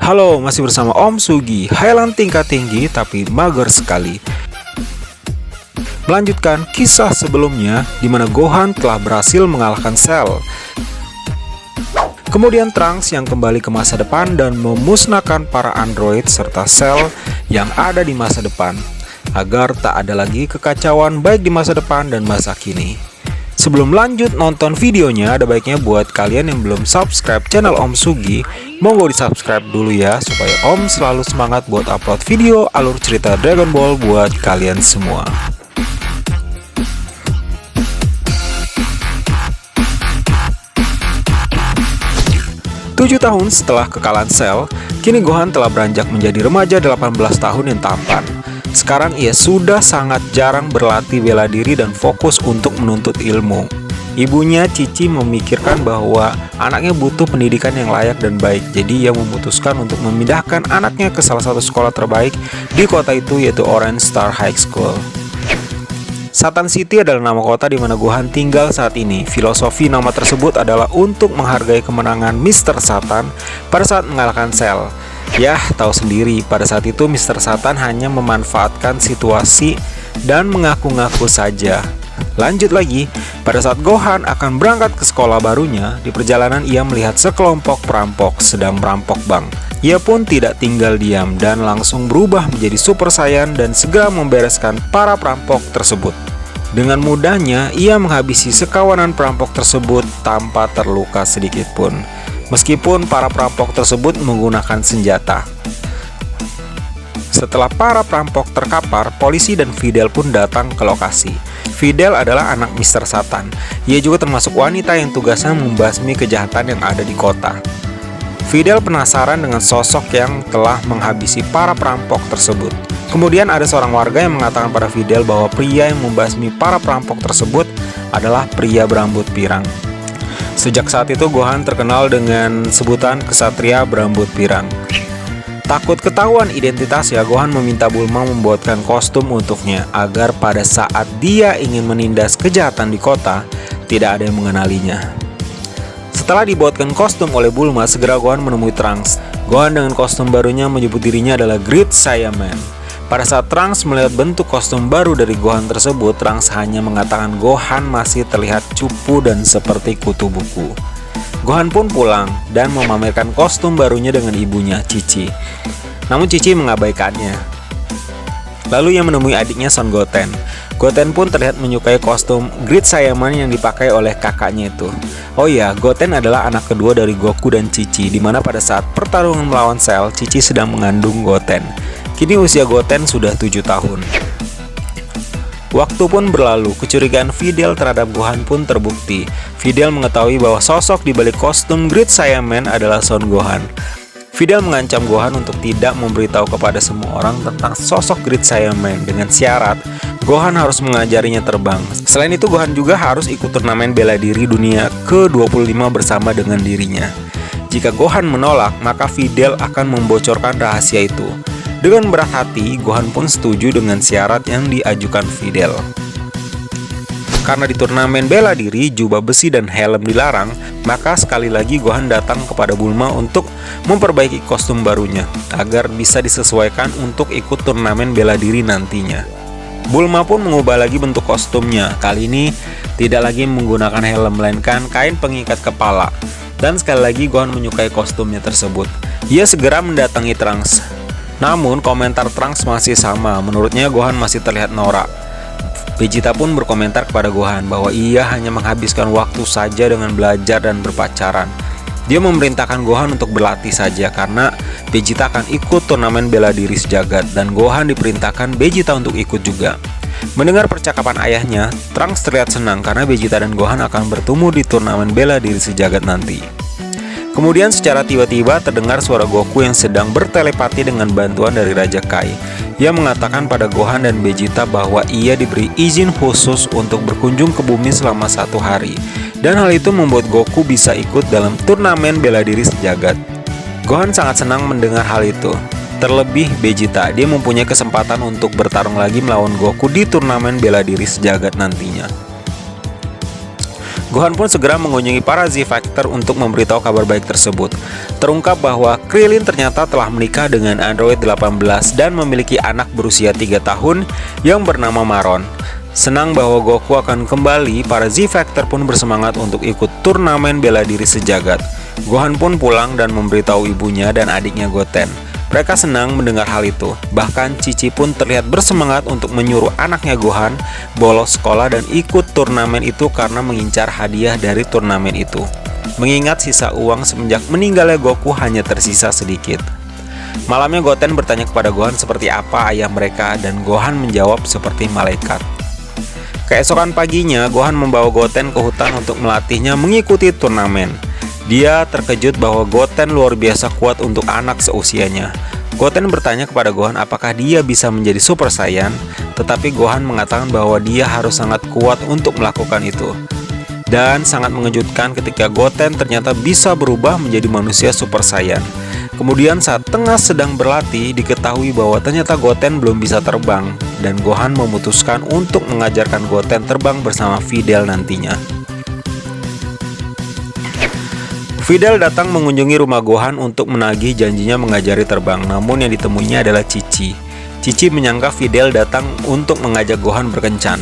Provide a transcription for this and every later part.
Halo, masih bersama Om Sugi. Highland tingkat tinggi tapi mager sekali. Melanjutkan kisah sebelumnya di mana Gohan telah berhasil mengalahkan Cell. Kemudian Trunks yang kembali ke masa depan dan memusnahkan para android serta Cell yang ada di masa depan agar tak ada lagi kekacauan baik di masa depan dan masa kini. Sebelum lanjut nonton videonya, ada baiknya buat kalian yang belum subscribe channel Om Sugi, monggo di subscribe dulu ya, supaya Om selalu semangat buat upload video alur cerita Dragon Ball buat kalian semua. Tujuh tahun setelah kekalahan Cell, kini Gohan telah beranjak menjadi remaja 18 tahun yang tampan. Sekarang ia sudah sangat jarang berlatih bela diri dan fokus untuk menuntut ilmu. Ibunya Cici memikirkan bahwa anaknya butuh pendidikan yang layak dan baik, jadi ia memutuskan untuk memindahkan anaknya ke salah satu sekolah terbaik di kota itu, yaitu Orange Star High School. Satan City adalah nama kota di mana Gohan tinggal saat ini. Filosofi nama tersebut adalah untuk menghargai kemenangan Mr. Satan pada saat mengalahkan Cell. Yah, tahu sendiri, pada saat itu Mr. Satan hanya memanfaatkan situasi dan mengaku-ngaku saja. Lanjut lagi, pada saat Gohan akan berangkat ke sekolah barunya, di perjalanan ia melihat sekelompok perampok sedang merampok bank. Ia pun tidak tinggal diam dan langsung berubah menjadi Super Saiyan dan segera membereskan para perampok tersebut. Dengan mudahnya, ia menghabisi sekawanan perampok tersebut tanpa terluka sedikit pun. Meskipun para perampok tersebut menggunakan senjata. Setelah para perampok terkapar, polisi dan Videl pun datang ke lokasi. Videl adalah anak Mr. Satan. Ia juga termasuk wanita yang tugasnya membasmi kejahatan yang ada di kota. Videl penasaran dengan sosok yang telah menghabisi para perampok tersebut. Kemudian ada seorang warga yang mengatakan pada Videl bahwa pria yang membasmi para perampok tersebut adalah pria berambut pirang. Sejak saat itu Gohan terkenal dengan sebutan kesatria berambut pirang. Takut ketahuan identitasnya, Gohan meminta Bulma membuatkan kostum untuknya agar pada saat dia ingin menindas kejahatan di kota, tidak ada yang mengenalinya. Setelah dibuatkan kostum oleh Bulma, segera Gohan menemui Trunks. Gohan dengan kostum barunya menyebut dirinya adalah Great Saiyaman. Pada saat Trunks melihat bentuk kostum baru dari Gohan tersebut, Trunks hanya mengatakan Gohan masih terlihat cupu dan seperti kutu buku. Gohan pun pulang dan memamerkan kostum barunya dengan ibunya, Cici. Namun Cici mengabaikannya. Lalu ia menemui adiknya Son Goten. Goten pun terlihat menyukai kostum Great Saiyaman yang dipakai oleh kakaknya itu. Oh iya, Goten adalah anak kedua dari Goku dan Cici, di mana pada saat pertarungan melawan Cell, Cici sedang mengandung Goten. Kini usia Goten sudah 7 tahun. Waktu pun berlalu, kecurigaan Videl terhadap Gohan pun terbukti. Videl mengetahui bahwa sosok di balik kostum Great Saiyaman adalah Son Gohan. Videl mengancam Gohan untuk tidak memberitahu kepada semua orang tentang sosok Great Saiyaman dengan syarat Gohan harus mengajarinya terbang. Selain itu, Gohan juga harus ikut turnamen bela diri dunia ke-25 bersama dengan dirinya. Jika Gohan menolak, maka Videl akan membocorkan rahasia itu. Dengan berat hati, Gohan pun setuju dengan syarat yang diajukan Videl. Karena di turnamen bela diri, jubah besi dan helm dilarang, maka sekali lagi Gohan datang kepada Bulma untuk memperbaiki kostum barunya, agar bisa disesuaikan untuk ikut turnamen bela diri nantinya. Bulma pun mengubah lagi bentuk kostumnya, kali ini tidak lagi menggunakan helm, melainkan kain pengikat kepala. Dan sekali lagi Gohan menyukai kostumnya tersebut. Ia segera mendatangi Trunks. Namun komentar Trunks masih sama, menurutnya Gohan masih terlihat norak. Vegeta pun berkomentar kepada Gohan bahwa ia hanya menghabiskan waktu saja dengan belajar dan berpacaran. Dia memerintahkan Gohan untuk berlatih saja karena Vegeta akan ikut turnamen bela diri sejagat dan Gohan diperintahkan Vegeta untuk ikut juga. Mendengar percakapan ayahnya, Trunks terlihat senang karena Vegeta dan Gohan akan bertemu di turnamen bela diri sejagat nanti. Kemudian secara tiba-tiba terdengar suara Goku yang sedang bertelepati dengan bantuan dari Raja Kai. Ia mengatakan pada Gohan dan Vegeta bahwa ia diberi izin khusus untuk berkunjung ke bumi selama 1 hari. Dan hal itu membuat Goku bisa ikut dalam turnamen bela diri sejagat. Gohan sangat senang mendengar hal itu. Terlebih Vegeta, dia mempunyai kesempatan untuk bertarung lagi melawan Goku di turnamen bela diri sejagat nantinya. Gohan pun segera mengunjungi para Z-Factor untuk memberitahu kabar baik tersebut. Terungkap bahwa Krillin ternyata telah menikah dengan android 18 dan memiliki anak berusia 3 tahun yang bernama Maron. Senang bahwa Goku akan kembali, para Z-Factor pun bersemangat untuk ikut turnamen bela diri sejagat. Gohan pun pulang dan memberitahu ibunya dan adiknya Goten. Mereka senang mendengar hal itu. Bahkan Cici pun terlihat bersemangat untuk menyuruh anaknya Gohan bolos sekolah dan ikut turnamen itu karena mengincar hadiah dari turnamen itu. Mengingat sisa uang semenjak meninggalnya Goku hanya tersisa sedikit. Malamnya Goten bertanya kepada Gohan seperti apa ayah mereka dan Gohan menjawab seperti malaikat. Keesokan paginya Gohan membawa Goten ke hutan untuk melatihnya mengikuti turnamen. Dia terkejut bahwa Goten luar biasa kuat untuk anak seusianya. Goten bertanya kepada Gohan apakah dia bisa menjadi Super Saiyan, tetapi Gohan mengatakan bahwa dia harus sangat kuat untuk melakukan itu. Dan sangat mengejutkan ketika Goten ternyata bisa berubah menjadi manusia Super Saiyan. Kemudian saat tengah sedang berlatih, diketahui bahwa ternyata Goten belum bisa terbang, dan Gohan memutuskan untuk mengajarkan Goten terbang bersama Videl nantinya. Videl datang mengunjungi rumah Gohan untuk menagih janjinya mengajari terbang, namun yang ditemuinya adalah Cici. Cici menyangka Videl datang untuk mengajak Gohan berkencan.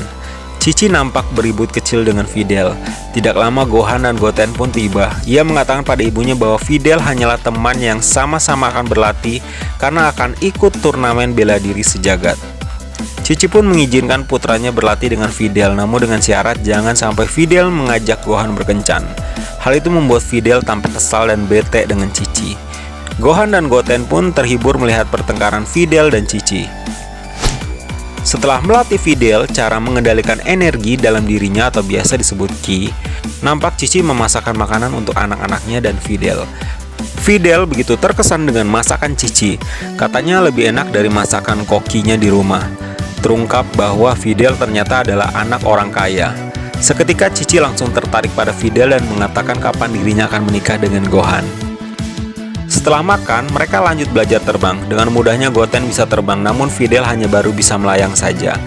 Cici nampak beribut kecil dengan Videl. Tidak lama Gohan dan Goten pun tiba. Ia mengatakan pada ibunya bahwa Videl hanyalah teman yang sama-sama akan berlatih karena akan ikut turnamen bela diri sejagat. Cici pun mengizinkan putranya berlatih dengan Videl, namun dengan syarat jangan sampai Videl mengajak Gohan berkencan. Hal itu membuat Videl tampak kesal dan bete dengan Cici. Gohan dan Goten pun terhibur melihat pertengkaran Videl dan Cici. Setelah melatih Videl cara mengendalikan energi dalam dirinya atau biasa disebut Ki, nampak Cici memasakkan makanan untuk anak-anaknya dan Videl. Videl begitu terkesan dengan masakan Cici, katanya lebih enak dari masakan kokinya di rumah. Terungkap bahwa Videl ternyata adalah anak orang kaya. Seketika Cici langsung tertarik pada Videl dan mengatakan kapan dirinya akan menikah dengan Gohan. Setelah makan, mereka lanjut belajar terbang. Dengan mudahnya Goten bisa terbang, namun Videl hanya baru bisa melayang saja.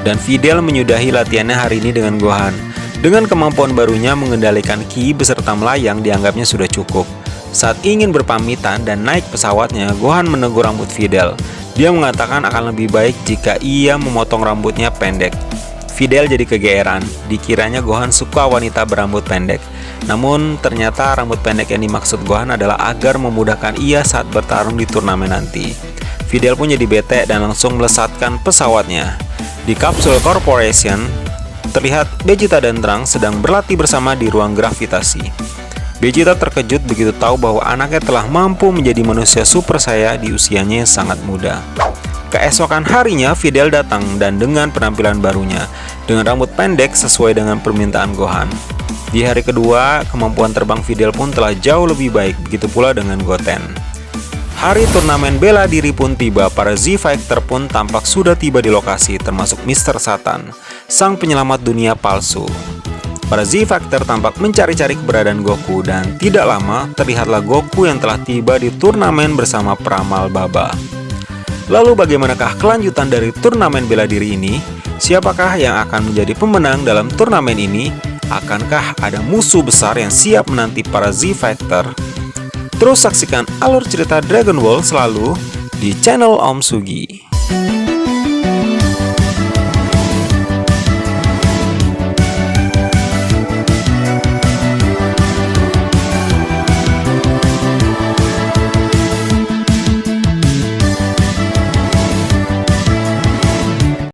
Dan Videl menyudahi latihannya hari ini dengan Gohan. Dengan kemampuan barunya mengendalikan Ki beserta melayang dianggapnya sudah cukup. Saat ingin berpamitan dan naik pesawatnya, Gohan menegur rambut Videl. Dia mengatakan akan lebih baik jika ia memotong rambutnya pendek. Videl jadi kegeeran, dikiranya Gohan suka wanita berambut pendek. Namun ternyata rambut pendek yang dimaksud Gohan adalah agar memudahkan ia saat bertarung di turnamen nanti. Videl pun jadi bete dan langsung melesatkan pesawatnya. Di Capsule Corporation, terlihat Vegeta dan Trunks sedang berlatih bersama di ruang gravitasi. Vegeta terkejut begitu tahu bahwa anaknya telah mampu menjadi manusia Super Saiyan di usianya yang sangat muda. Keesokan harinya, Videl datang dan dengan penampilan barunya, dengan rambut pendek sesuai dengan permintaan Gohan. Di hari kedua, kemampuan terbang Videl pun telah jauh lebih baik, begitu pula dengan Goten. Hari turnamen bela diri pun tiba, para Z-Factor pun tampak sudah tiba di lokasi, termasuk Mr. Satan, sang penyelamat dunia palsu. Para Z-Factor tampak mencari-cari keberadaan Goku, dan tidak lama terlihatlah Goku yang telah tiba di turnamen bersama peramal Baba. Lalu bagaimanakah kelanjutan dari turnamen bela diri ini? Siapakah yang akan menjadi pemenang dalam turnamen ini? Akankah ada musuh besar yang siap menanti para Z-Factor? Terus saksikan alur cerita Dragon Ball selalu di channel Om Sugi.